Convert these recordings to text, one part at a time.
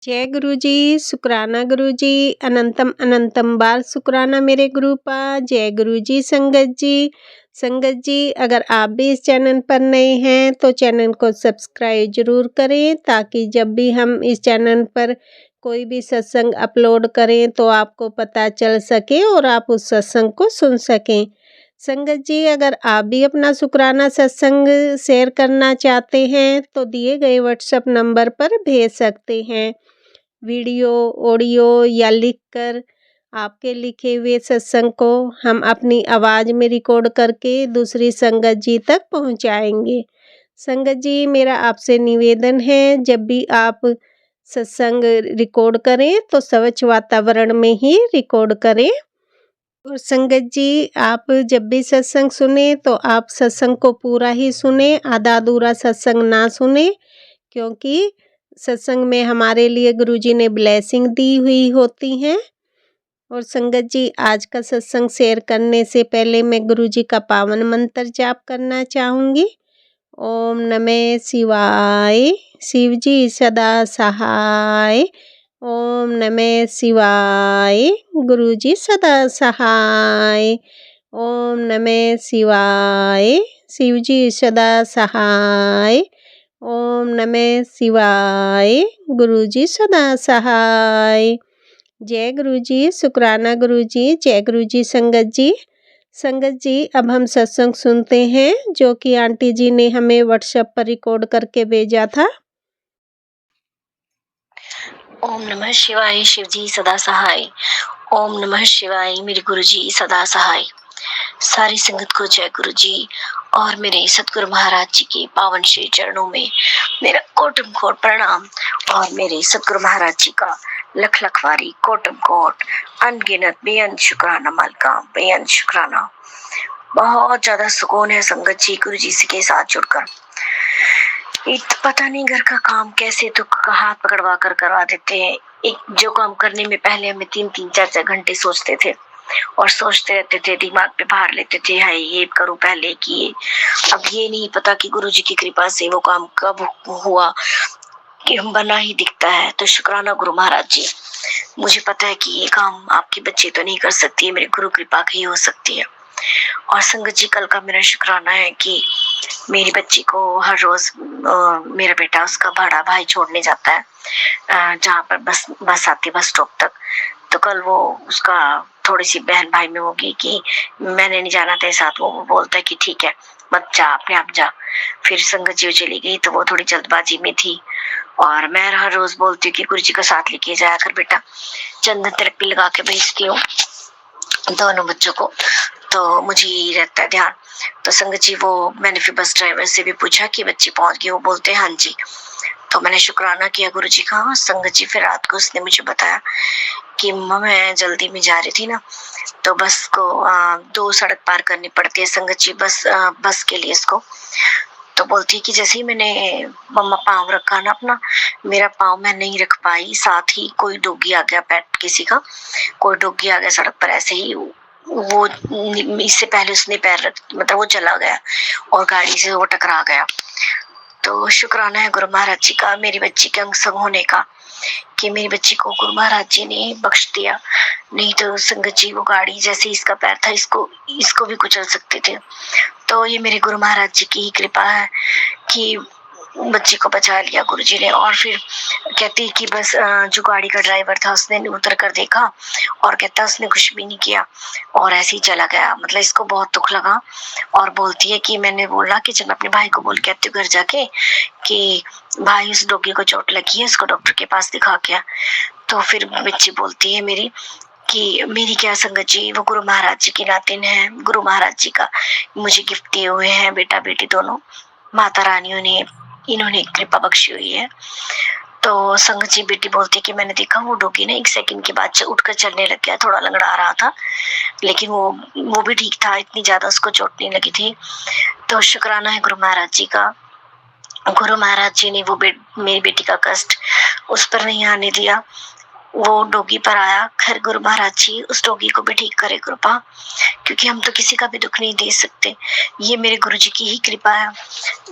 जय गुरु जी, शुक्राना गुरु जी, अनंतम अनंतम बार शुक्राना मेरे गुरुपा। जय गुरु जी। संगत जी अगर आप भी इस चैनल पर नए हैं तो चैनल को सब्सक्राइब जरूर करें, ताकि जब भी हम इस चैनल पर कोई भी सत्संग अपलोड करें तो आपको पता चल सके और आप उस सत्संग को सुन सकें। संगत जी अगर आप भी अपना शुक्राना सत्संग शेयर करना चाहते हैं तो दिए गए व्हाट्सएप नंबर पर भेज सकते हैं। वीडियो, ऑडियो या लिखकर आपके लिखे हुए सत्संग को हम अपनी आवाज़ में रिकॉर्ड करके दूसरी संगत जी तक पहुंचाएंगे। संगत जी मेरा आपसे निवेदन है, जब भी आप सत्संग रिकॉर्ड करें तो स्वच्छ वातावरण में ही रिकॉर्ड करें। और संगत जी आप जब भी सत्संग सुने तो आप सत्संग को पूरा ही सुने, आधा अधूरा सत्संग ना सुने, क्योंकि सत्संग में हमारे लिए गुरुजी ने ब्लेसिंग दी हुई होती हैं। और संगत जी आज का सत्संग शेयर करने से पहले मैं गुरुजी का पावन मंत्र जाप करना चाहूँगी। ओम नमः शिवाय, शिव जी सदा सहाय। ओम नमः शिवाय, गुरुजी सदा सहाय। ओम नमः शिवाय, शिव जी सदा सहाय। ओम नमः शिवाय, गुरुजी सदा सहाय। जय गुरुजी, शुक्राना गुरुजी। जय गुरुजी। संगत जी अब हम सत्संग सुनते हैं जो कि आंटी जी ने हमें व्हाट्सएप पर रिकॉर्ड करके भेजा था। ओम नमः शिवाय, शिव जी सदा सहाय। ओम नमः शिवाय, मेरे गुरु जी सदा सहाय। सारी संगत को जय गुरु जी और मेरे सतगुरु महाराज जी के पावन श्री चरणों में मेरा कोटम कोट प्रणाम और मेरे सतगुरु महाराज जी का लख लखवारी कोटम कोट अनगिनत बेअंत शुक्राना मालका बेअंत शुक्राना। बहुत ज्यादा सुकून है संगत जी गुरु जी के साथ जुड़कर। पता नहीं घर का काम कैसे तो हाथ पकड़वा कर करवा देते हैं। एक जो काम करने में पहले हमें 3-3 4-4 घंटे सोचते थे और सोचते रहते थे, दिमाग पे भार लेते थे, हाय ये करूं पहले कि अब ये नहीं पता कि गुरुजी की कृपा से वो काम कब हुआ कि हम बना ही दिखता है। तो शुक्राना गुरु महाराज जी, मुझे पता है कि ये काम आपके बच्चे तो नहीं कर सकती है, मेरे गुरु कृपा की ही हो सकती है। और संगत जी कल का मेरा शुक्राना है कि मेरी बच्ची को हर रोज मेरा बेटा उसका बड़ा भाई छोड़ने जाता है जहाँ पर बस आती बस स्टॉप तक। तो कल वो उसका थोड़ी सी बहन भाई में होगी कि मैंने नहीं जाना तेरे साथ। वो बोलता है कि ठीक है मत जा, अपने आप जा। फिर संगत जी चली गई तो वो थोड़ी जल्दबाजी में थी और मैं हर रोज बोलती हूँ कि गुरु जी का साथ लेके जाया कर बेटा, चंदन तिलक भी लगा के भेजती हूँ दोनों बच्चों को, तो मुझे यही रहता है ध्यान। तो संगत जी वो मैंने फिर बस ड्राइवर से भी पूछा कि बच्ची पहुंच गई, वो बोलते हैं हाँ जी। तो मैंने शुक्राना किया गुरु जी का। संगत जी फिर रात को उसने मुझे बताया कि मम्मा मैं जल्दी में जा रही थी ना, तो बस को 2 सड़क पार करनी पड़ती है संगत जी बस के लिए इसको। तो बोलती है कि जैसे ही मैंने मम्मा पाँव रखा ना अपना, मेरा पाँव मैं नहीं रख पाई, साथ ही कोई डोगी आ गया, पेट किसी का कोई डोगी आ गया सड़क पर। ऐसे ही वो इससे पहले उसने पैर रख मतलब वो चला गया और गाड़ी से वो टकरा गया। तो शुक्राना है गुरु महाराज जी का मेरी बच्ची के अंग संग होने का कि मेरी बच्ची को गुरु महाराज जी ने बख्श दिया। नहीं तो संगत जी वो गाड़ी जैसे इसका पैर था इसको भी कुचल सकते थे। तो ये मेरे गुरु महाराज जी की ही कृपा है कि बच्ची को बचा लिया गुरु जी ने। और फिर कहती कि बस जो गाड़ी का ड्राइवर था उसने उतर कर देखा और कहता उसने कुछ भी नहीं किया और ऐसे ही चला गया। मतलब इसको बहुत दुख लगा और बोलती है कि मैंने बोला कि चल अपने भाई को बोल के आती हूँ घर जाके कि भाई उस डॉगी को चोट लगी है, उसको डॉक्टर के पास दिखा के। तो फिर बच्ची बोलती है मेरी कि मेरी क्या संगत जी, वो गुरु महाराज जी की नातिन है, गुरु महाराज जी का मुझे गिफ्ट दिए हुए हैं बेटा बेटी दोनों, माता रानियों ने इन्होंने कृपा बख्शी हुई है। तो संगत जी बेटी बोलती कि मैंने देखा वो डॉगी ने 1 सेकंड के बाद उठकर चलने लग गया, थोड़ा लंगड़ा रहा था लेकिन वो भी ठीक था, इतनी ज्यादा उसको चोट नहीं लगी थी। तो शुक्राना है गुरु महाराज जी का। गुरु महाराज जी ने वो मेरी बेटी का कष्ट उस पर नहीं आने दिया वो डॉगी पर आया। खैर गुरु महाराज जी उस डॉगी को भी ठीक करे कृपा, क्योंकि हम तो किसी का भी दुख नहीं दे सकते, ये मेरे गुरु जी की ही कृपा है।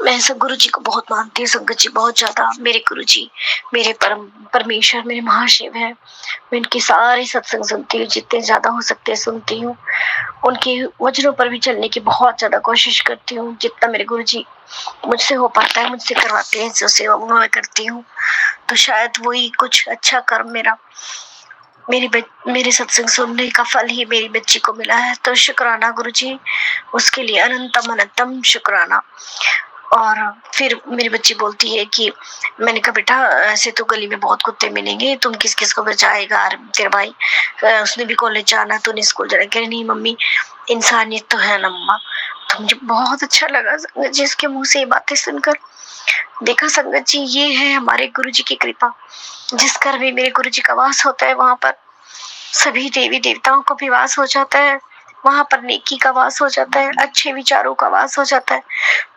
मैं सब गुरु जी को बहुत मानती हूँ संगत जी, बहुत ज्यादा। मेरे गुरु जी मेरे परम परमेश्वर, मेरे महाशिव है। मैं उनके सारे सत्संग सुनती हूँ, जितने ज्यादा हो सकते हैं सुनती हूँ। उनके वचनों पर भी चलने की बहुत ज्यादा कोशिश करती हूँ। जितना मेरे गुरु जी मुझसे हो पाता है, मुझसे करवाते हैं, जो सेवा वो मैं करती हूँ। तो शायद वही कुछ अच्छा कर्म मेरा मेरे सत्संग सुनने का फल ही मेरी बच्ची को मिला है। तो शुक्राना गुरु जी, उसके लिए अनंतम अनंतम शुक्राना। और फिर मेरी बच्ची बोलती है कि मैंने कहा बेटा ऐसे तो गली में बहुत कुत्ते मिलेंगे, तुम किस किस को बचाएगा, तेरा भाई उसने भी कॉलेज जाना, तूने स्कूल जाना। कह रही नहीं मम्मी, इंसानियत तो है ना मम्मा। तो मुझे बहुत अच्छा लगा संगत जी इसके मुंह से ये बातें सुनकर। देखा संगत जी, ये है हमारे गुरु जी की कृपा। जिस घर में मेरे गुरु जी का वास होता है वहां पर सभी देवी देवताओं का भी वास हो जाता है। वहां पर नेकी का वास हो जाता है, अच्छे विचारों का वास हो जाता है,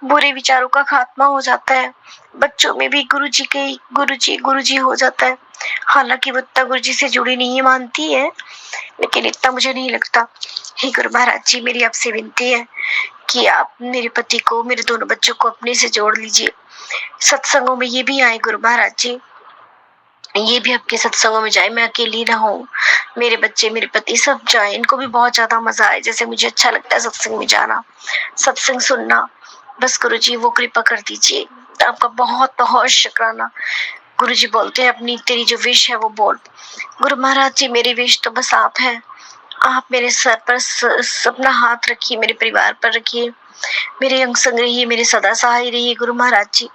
बुरे विचारों का खात्मा हो जाता है। बच्चों में भी गुरु जी हो जाता है। हालांकि वो इतना गुरु जी से जुड़ी नहीं मानती है, लेकिन इतना मुझे नहीं लगता। हे गुरु महाराज जी, मेरी आपसे विनती है कि आप मेरे पति को, मेरे दोनों बच्चों को अपने से जोड़ लीजिए। सत्संगों में ये भी आए गुरु महाराज जी, ये भी आपके सत्संगों में जाए, मैं अकेली ना हूँ, मेरे बच्चे मेरे पति सब जाए, इनको भी बहुत ज्यादा मजा आए। जैसे मुझे अच्छा लगता है सत्संग में जाना, सत्संग सुनना। बस गुरु जी वो कृपा कर दीजिए। आपका बहुत बहुत शुक्राना। गुरु जी बोलते हैं अपनी तेरी जो विश है वो बोल। गुरु महाराज जी मेरी विश तो बस आप है। आप मेरे सर पर अपना हाथ रखिए, मेरे परिवार पर रखिए, मेरे अंग संग रहिए, मेरे सदा सहाय रहिए गुरु महाराज जी।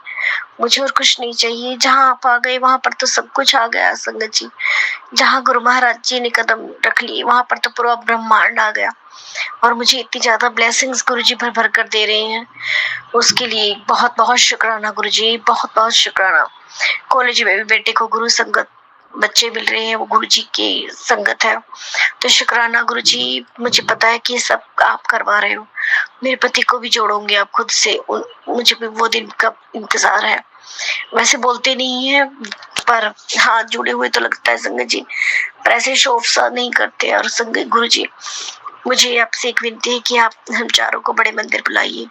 मुझे और कुछ नहीं चाहिए। जहाँ आप आ गए वहां पर तो सब कुछ आ गया संगत जी। जहाँ गुरु महाराज जी ने कदम रख लिए वहां पर तो पूरा ब्रह्मांड आ गया। और मुझे इतनी ज्यादा ब्लेसिंग्स गुरु जी भर भर कर दे रहे हैं, उसके लिए बहुत बहुत शुक्राना गुरु जी, बहुत बहुत शुक्राना। कॉलेज में भी बेटे को गुरु संगत बच्चे मिल रहे हैं, वो गुरु जी की संगत है। तो शुक्राना गुरु जी, मुझे पता है कि सब आप करवा रहे हो। मेरे पति को भी जोड़ोगे आप खुद से, मुझे भी वो दिन का इंतजार है। वैसे बोलते नहीं है पर हाथ जुड़े हुए तो लगता है संगत जी, पर ऐसे शो ऑफ सा नहीं करते। और संगत गुरु जी, मुझे आपसे एक विनती है कि आप हम चारों को बड़े मंदिर बुलाइए।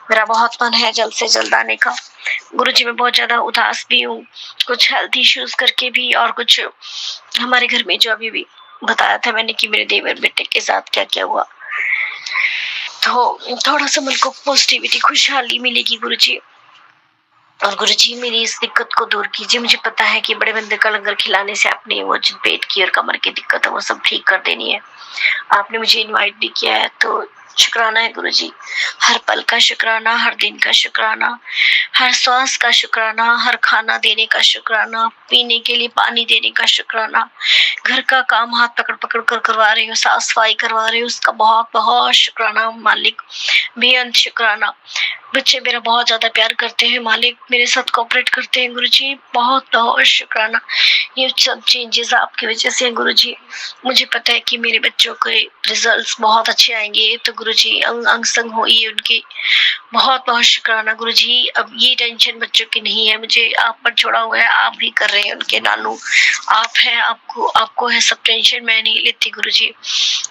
मेरा बहुत मन है जल्द से जल्द आने का। गुरु जी मैं बहुत ज्यादा उदास भी हूँ, कुछ हेल्थ इश्यूज करके भी, और कुछ हमारे घर में जो अभी भी बताया था मैंने कि मेरे देवर बेटे के साथ क्या क्या हुआ, तो थोड़ा सा मन को पॉजिटिविटी खुशहाली मिलेगी गुरु जी। और गुरु जी मेरी इस दिक्कत को दूर कीजिए। मुझे पता है कि बड़े मंदिर का लंगर खिलाने से आपने वो जो पेट की और कमर की दिक्कत है वो सब ठीक कर देनी है। आपने मुझे इनवाइट भी किया है, तो शुक्राना है गुरु जी। हर पल का शुक्राना, हर दिन का शुक्राना, हर श्वास का शुक्राना, हर खाना देने का शुक्राना, पीने के लिए पानी देने का शुक्राना, घर का काम हाथ पकड़ पकड़ कर करवा रही हो, साफ सफाई करवा रही हो, उसका बहुत बहुत शुक्राना मालिक, बेअंत शुक्राना। बच्चे मेरा बहुत ज्यादा प्यार करते हैं मालिक, मेरे साथ कोऑपरेट करते हैं गुरु जी, बहुत बहुत शुक्राना। ये सब चेंजेस आपकी वजह से हैं गुरु जी। मुझे पता है कि मेरे बच्चों के रिजल्ट्स बहुत अच्छे आएंगे, तो गुरु जी अंग संग होइए उनके। बहुत बहुत शुक्राना गुरु जी। अब ये टेंशन बच्चों की नहीं है, मुझे आप पर छोड़ा हुआ है, आप ही कर रहे हैं उनके नानू, आप हैं, आपको है सब टेंशन, मैं नहीं लेती गुरु जी।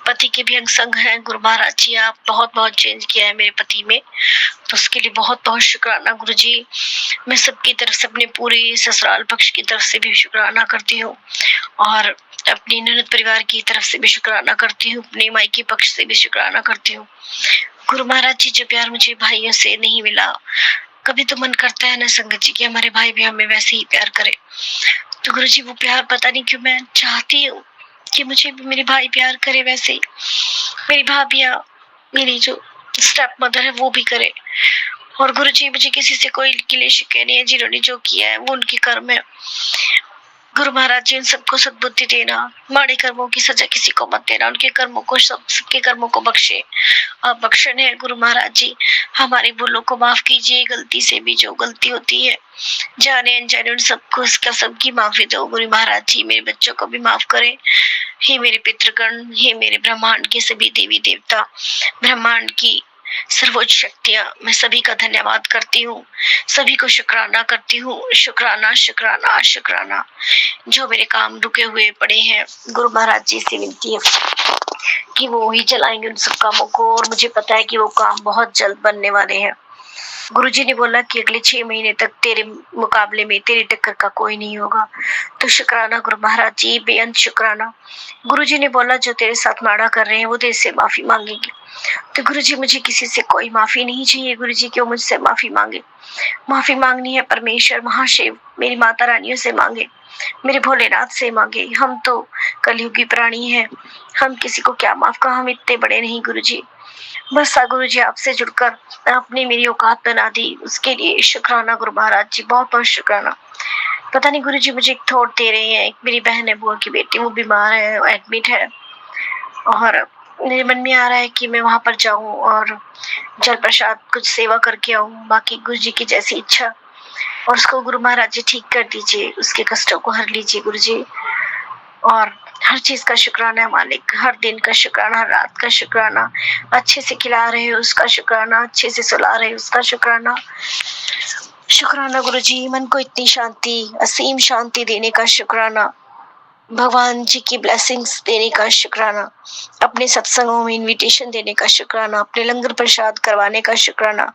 पति के भी अंग संग है गुरु महाराज जी, आप बहुत बहुत चेंज किया है मेरे पति में, तो उसके लिए बहुत बहुत शुक्राना गुरु जी। मैं सबकी तरफ से, अपने पूरे ससुराल पक्ष की तरफ से भी शुक्राना करती हूँ, और अपनी ननद परिवार की तरफ से भी शुक्राना करती हूँ, अपने मायके पक्ष से भी शुक्राना करती हूँ। गुरु महाराज जी जो प्यार मुझे भाइयों से नहीं मिला, कभी तो मन करता है ना संगत जी कि हमारे भाई भी हमें वैसे ही प्यार करे। तो गुरु जी वो प्यार पता नहीं क्यों मैं चाहती हूँ कि मुझे भी मेरे भाई प्यार करे वैसे ही, मेरी भाभियां, मेरी जो स्टेप मदर है वो भी करे। और गुरु जी मुझे किसी से कोई गिले शिकवे नहीं है, जिन्होंने जो किया है वो उनके कर्म है। गुरु महाराज जी उन सबको सद्बुद्धि देना, माड़े कर्मों की सजा किसी को मत देना, उनके कर्मों को सबके कर्मों को बख्शे। आप बख्शन है गुरु महाराज जी, हमारी भूलों को माफ कीजिए, गलती से भी जो गलती होती है जाने अनजाने उन सबको इसका सबकी माफी दो गुरु महाराज जी। मेरे बच्चों को भी माफ करें। हे मेरे पितृगण, हे मेरे ब्रह्मांड के सभी देवी देवता, ब्रह्मांड की सर्वोच्च शक्तियाँ, मैं सभी का धन्यवाद करती हूँ, सभी को शुक्राना करती हूँ। शुक्राना शुक्राना शुक्राना। जो मेरे काम रुके हुए पड़े हैं, गुरु महाराज जी से विनती है कि वो ही चलाएंगे उन सब कामों को, और मुझे पता है कि वो काम बहुत जल्द बनने वाले हैं। गुरुजी ने बोला कि अगले 6 महीने तक तेरे मुकाबले में तेरी टक्कर का कोई नहीं होगा। तो शुक्राना गुरु महाराज जी, बेअंत शुक्राना। गुरुजी ने बोला जो तेरे साथ माड़ा कर रहे हैं वो तेरे से माफी मांगेंगे। तो गुरुजी, मुझे किसी से कोई माफी नहीं चाहिए। गुरुजी क्यों मुझसे माफी मांगे? माफी मांगनी है परमेश्वर महाशिव, मेरी माता रानियों से मांगे, मेरे भोलेनाथ से मांगे। हम तो कलयुगी प्राणी हैं, हम किसी को क्या माफ, का हम इतने बड़े नहीं गुरुजी। बस गुरु जी आपसे जुड़कर आपने मेरी औकात बना दी, उसके लिए शुक्राना गुरु महाराज जी, बहुत बहुत शुक्राना। पता नहीं गुरु जी मुझे एक थॉट दे रहे हैं, एक मेरी बहन है, बुआ की बेटी, वो बीमार है, एडमिट है, और मेरे मन में आ रहा है कि मैं वहां पर जाऊं और जल प्रसाद कुछ सेवा करके आऊं। बाकी गुरु जी की जैसी इच्छा, और उसको गुरु महाराज जी ठीक कर दीजिए, उसके कष्टों को हर लीजिए गुरु जी। और हर चीज का शुक्राना है मालिक, हर दिन का शुक्राना, हर रात का शुक्राना, अच्छे से खिला रहे हो उसका शुक्राना, अच्छे से सुला रहे हो उसका शुक्राना। शुक्राना गुरु जी, मन को इतनी शांति, असीम शांति देने का शुक्राना, भगवान जी की ब्लेसिंग्स देने का शुक्राना, अपने सत्संगों में इनविटेशन देने का शुक्राना, अपने लंगर प्रसाद करवाने का शुक्राना,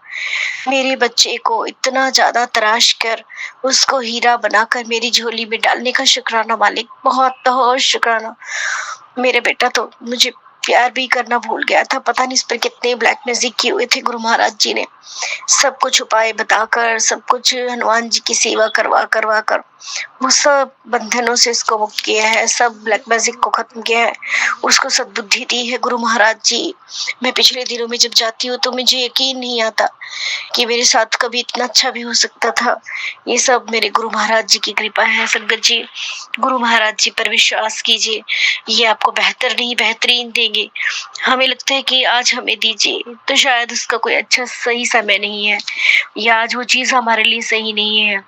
मेरे बच्चे को इतना ज्यादा तराश कर उसको हीरा बनाकर मेरी झोली में डालने का शुक्राना मालिक, बहुत बहुत शुक्राना। मेरे बेटा तो मुझे प्यार भी करना भूल गया था, पता नहीं इस पर कितने ब्लैक मैजिक किए हुए थे गुरु महाराज जी ने। सब कुछ उपाय बताकर, सब कुछ हनुमान जी की सेवा करवा कर वो सब बंधनों से इसको मुक्त किया है, सब ब्लैक मैजिक को खत्म किया है, उसको सद्बुद्धि दी है गुरु महाराज जी। मैं पिछले दिनों में जब जाती हूँ तो मुझे यकीन नहीं आता कि मेरे साथ कभी इतना अच्छा भी हो सकता था। ये सब मेरे गुरु महाराज जी की कृपा है। संगत जी, गुरु महाराज जी पर विश्वास कीजिए, ये आपको बेहतर नहीं बेहतरीन देंगे। हमें लगता है कि आज हमें दीजिए, तो शायद उसका कोई अच्छा सही समय नहीं है, या आज वो चीज हमारे लिए सही नहीं है।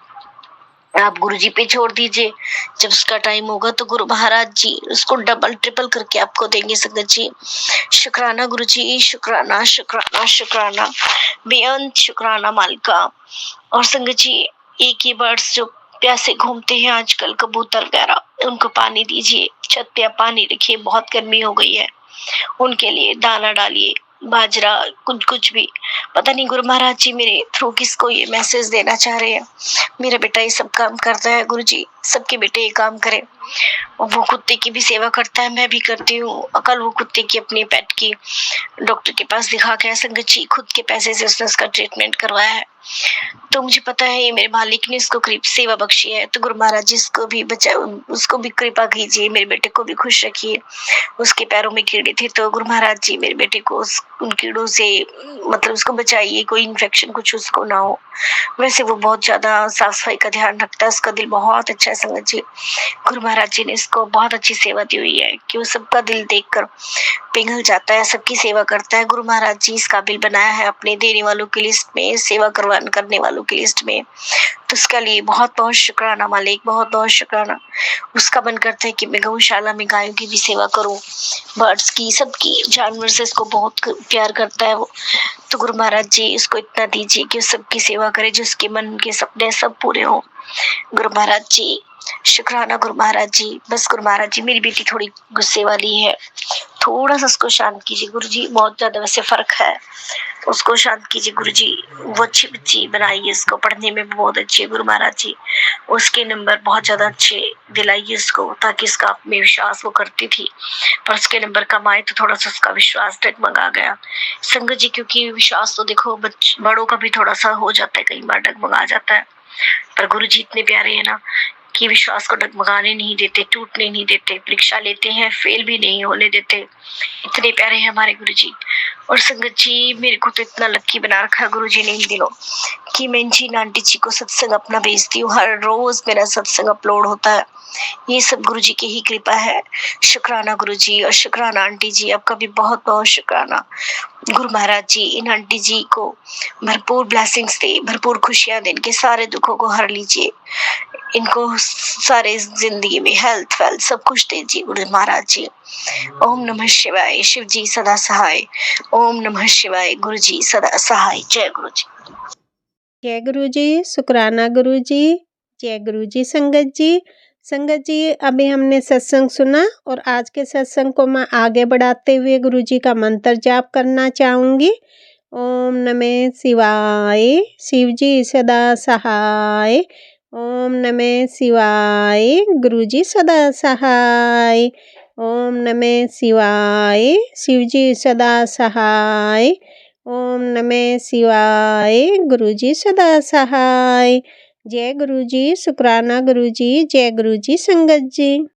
आप गुरु जी पे छोड़ दीजिए, जब उसका टाइम होगा तो गुरु महाराज जी उसको डबल ट्रिपल करके आपको देंगे। संगत जी, शुक्राना गुरु जी, शुक्राना शुक्राना शुक्राना, बेअंत शुक्राना मालिका। और संगत जी, एक ही बर्ड्स जो प्यासे घूमते हैं आजकल, कबूतर वगैरह, उनको पानी दीजिए, छत पे पानी रखिए, बहुत गर्मी हो गई है, उनके लिए दाना डालिए, बाजरा, कुछ भी। पता नहीं गुरु महाराज जी मेरे थ्रू किसको ये मैसेज देना चाह रहे हैं। मेरा बेटा ये सब काम करता है गुरु जी, सबके बेटे ये काम करें। वो कुत्ते की भी सेवा करता है, मैं भी करती हूँ। कल वो कुत्ते की, अपने पेट की, डॉक्टर के पास दिखा के संगत जी खुद के पैसे से उसने उसका ट्रीटमेंट करवाया है। तो मुझे पता है ये मेरे मालिक ने इसको सेवा बख्शी है, तो गुरु महाराज जी इसको भी बचा, उसको भी कृपा कीजिए, मेरे बेटे को भी खुश रखिए। उसके पैरों में कीड़े थे, तो गुरु महाराज जी मेरे बेटे को उन कीड़ों से मतलब उसको बचाइए, कोई इन्फेक्शन कुछ उसको ना हो। वैसे वो बहुत ज्यादा साफ सफाई का ध्यान रखता है, उसका दिल बहुत अच्छा है संगत जी। गुरु महाराज जी ने इसको बहुत अच्छी सेवा दी हुई है कि वो सबका दिल देखकर पिघल जाता है, सबकी सेवा करता है। गुरु महाराज जी इस काबिल बनाया है अपने देने वालों की लिस्ट में, सेवा करने वालों की लिस्ट में, तो उसके लिए बहुत बहुत शुक्राना मालिक, बहुत बहुत शुक्राना। उसका मन करता है कि मैं गौशाला में गायों की भी सेवा करूं, बर्ड्स की, सबकी, जानवर से इसको बहुत प्यार करता है वो। तो गुरु महाराज जी इसको इतना दीजिए कि सबकी सेवा करे, जिसके मन के सपने सब पूरे हों। गुरु महाराज जी, शुक्राना गुरु महाराज जी। बस गुरु महाराज जी, मेरी बेटी थोड़ी गुस्से वाली है, थोड़ा सा उसको शांत कीजिए गुरु जी, बहुत ज्यादा वैसे फर्क है, उसको शांत कीजिए गुरु जी। वो अच्छी बच्ची बनाइए, उसको पढ़ने में बहुत अच्छी है गुरु महाराज जी, उसके नंबर बहुत ज्यादा अच्छे दिलाइए उसको, ताकि इसका आप में विश्वास वो करती थी, पर उसके नंबर कम आए तो थोड़ा सा उसका विश्वास डगमगा गया संगत जी। क्योंकि विश्वास तो देखो बड़ों का भी थोड़ा सा हो जाता है, कई बार डगमगा जाता है, पर गुरु जी इतने प्यारे है ना कि विश्वास को डगमगाने नहीं देते, टूटने नहीं देते, परीक्षा लेते हैं, फेल भी नहीं होने देते। इतने प्यारे हैं हमारे गुरु जी। और संगत जी, मेरे को तो इतना लक्की बना रखा है गुरु जी ने इन दिनों कि मैं जी आंटी जी को सत्संग अपना भेजती हूँ, हर रोज मेरा सत्संग अपलोड होता है। ये सब गुरु जी की ही कृपा है। शुक्राना गुरु जी, और शुक्राना आंटी जी, आपका भी बहुत बहुत शुक्राना। गुरु महाराज जी इन आंटी जी को भरपूर ब्लेसिंग्स दे, भरपूर खुशियां दे, इनके सारे दुखों को हर लीजिए, इनको सारे जिंदगी में हेल्थ वेल्थ सब कुछ दीजिए गुरु महाराज जी। ओम नमः शिवाय, शिव जी सदा सहाय। ओम नमः शिवाय, गुरु जी सदा सहाय। जय गुरु जी। जय गुरु जी, शुक्राना गुरु जी। जय गुरु जी संगत जी। संगत जी, अभी हमने सत्संग सुना और आज के सत्संग को मैं आगे बढ़ाते हुए गुरु जी का मंत्र जाप करना चाहूँगी। ओम नमः शिवाय, शिव जी सदा सहाय। ओम नमः शिवाय, गुरु जी सदा सहाय। ओम नमः शिवाय, शिव जी सदा सहाय। ओम नमः शिवाय, गुरु जी सदा सहाय। जय गुरु जी, शुक्राना गुरु जी। जय गुरु जी संगत जी।